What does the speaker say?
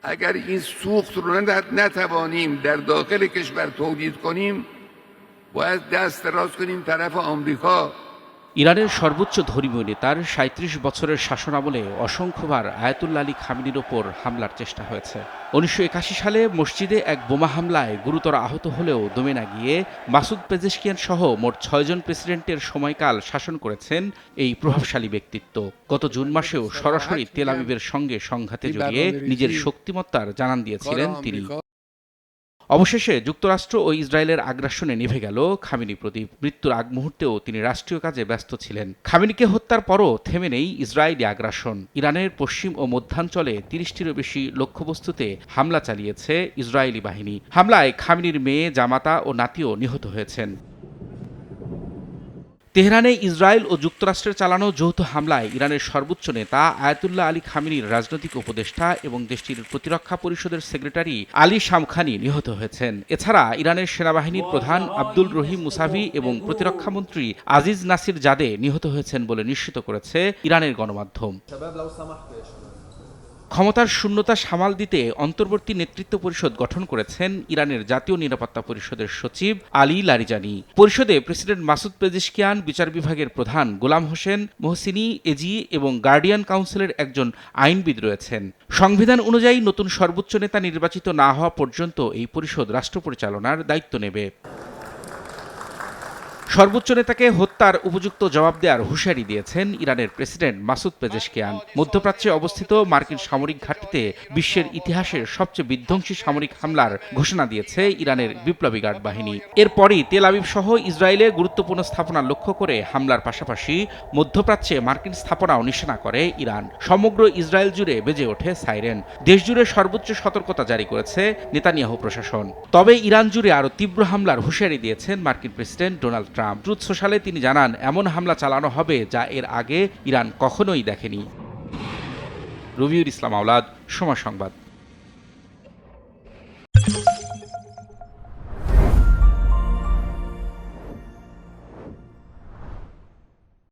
اگر این سوخت رو نتوانیم در داخل کشور تولید کنیم باید دست دراز کنیم طرف آمریکا। ইরানের সর্বোচ্চ ধর্মীয় নেতার ৩৭ বছরের শাসনামলে অসংখ্যবার আয়াতুল্লাহ আলী খামেনির ওপর হামলার চেষ্টা হয়েছে। ১৯৮১ সালে মসজিদে এক বোমা হামলায় গুরুতর আহত হলেও দমে না গিয়ে মাসুদ পেজেশকিয়ান সহ মোট ৬ জন প্রেসিডেন্টের সময়কাল শাসন করেছেন এই প্রভাবশালী ব্যক্তিত্ব। গত জুন মাসেও সরাসরি তেল আবিবের সঙ্গে সংঘাতে জড়িয়ে নিজের শক্তিমত্তার জানান দিয়েছিলেন তিনি। অবশেষে যুক্তরাষ্ট্র ও ইসরায়েলের আগ্রাসনে নিভে গেল খামেনি প্রদীপ। মৃত্যুর আগ মুহূর্তেও তিনি রাষ্ট্রীয় কাজে ব্যস্ত ছিলেন। খামেনিকে হত্যার পরও থেমে নেই ইসরায়েলি আগ্রাসন। ইরানের পশ্চিম ও মধ্যাঞ্চলে ৩০টিরও বেশি লক্ষ্যবস্তুতে হামলা চালিয়েছে ইসরায়েলি বাহিনী। হামলায় খামেনির মেয়ে, জামাতা ও নাতিও নিহত হয়েছেন। তেহরানে ইসরায়েল ও যুক্তরাষ্ট্রের চালানো যৌথ হামলায় ইরানের সর্বোচ্চ নেতা আয়াতুল্লাহ আলী খামেনির রাজনৈতিক উপদেষ্টা এবং দেশটির প্রতিরক্ষা পরিষদের সেক্রেটারি আলী শামখানি নিহত হয়েছেন। এছাড়া ইরানের সেনাবাহিনীর প্রধান আব্দুল রহিম মুসাভি এবং প্রতিরক্ষামন্ত্রী আজিজ নাসির জাদে নিহত হয়েছেন বলে নিশ্চিত করেছে ইরানের গণমাধ্যম। ক্ষমতার শূন্যতা সামাল দিতে অন্তর্বর্তী নেতৃত্ব পরিষদ গঠন করেছেন ইরানের জাতীয় নিরাপত্তা পরিষদের সচিব আলী লারিজানি। পরিষদে প্রেসিডেন্ট মাসুদ পেজেশকিয়ান, বিচার বিভাগের প্রধান গোলাম হোসেন মোহসিনি এজি এবং গার্ডিয়ান কাউন্সিলের একজন আইনবিদ রয়েছেন। সংবিধান অনুযায়ী নতুন সর্বোচ্চ নেতা নির্বাচিত না হওয়া পর্যন্ত এই পরিষদ রাষ্ট্র পরিচালনার দায়িত্ব নেবে। সর্বোচ্চ নেতাকে হত্যার উপযুক্ত জবাব দেওয়ার হুঁশিয়ারি দিয়েছেন ইরানের প্রেসিডেন্ট মাসুদ পেজেশকিয়ান। মধ্যপ্রাচ্যে অবস্থিত মার্কিন সামরিক ঘাঁটিতে বিশ্বের ইতিহাসের সবচেয়ে বিধ্বংসী সামরিক হামলার ঘোষণা দিয়েছে ইরানের বিপ্লবী গার্ড বাহিনী। এরপরই তেল আবিব সহ ইসরায়েলে গুরুত্বপূর্ণ স্থাপনা লক্ষ্য করে হামলার পাশাপাশি মধ্যপ্রাচ্যে মার্কিন স্থাপনাও নিশানা করে ইরান। সমগ্র ইসরায়েল জুড়ে বেজে ওঠে সাইরেন। দেশজুড়ে সর্বোচ্চ সতর্কতা জারি করেছে নেতানিয়াহু প্রশাসন। তবে ইরান জুড়ে আরও তীব্র হামলার হুঁশিয়ারি দিয়েছেন মার্কিন প্রেসিডেন্ট ডোনাল্ড ট্রাম্প। ট্রুথ সোশ্যালে তিনি জানান, এমন হামলা চালানো হবে যা এর আগে ইরান কখনোই দেখেনি। রবিউল ইসলাম আওলাদ, সময় সংবাদ।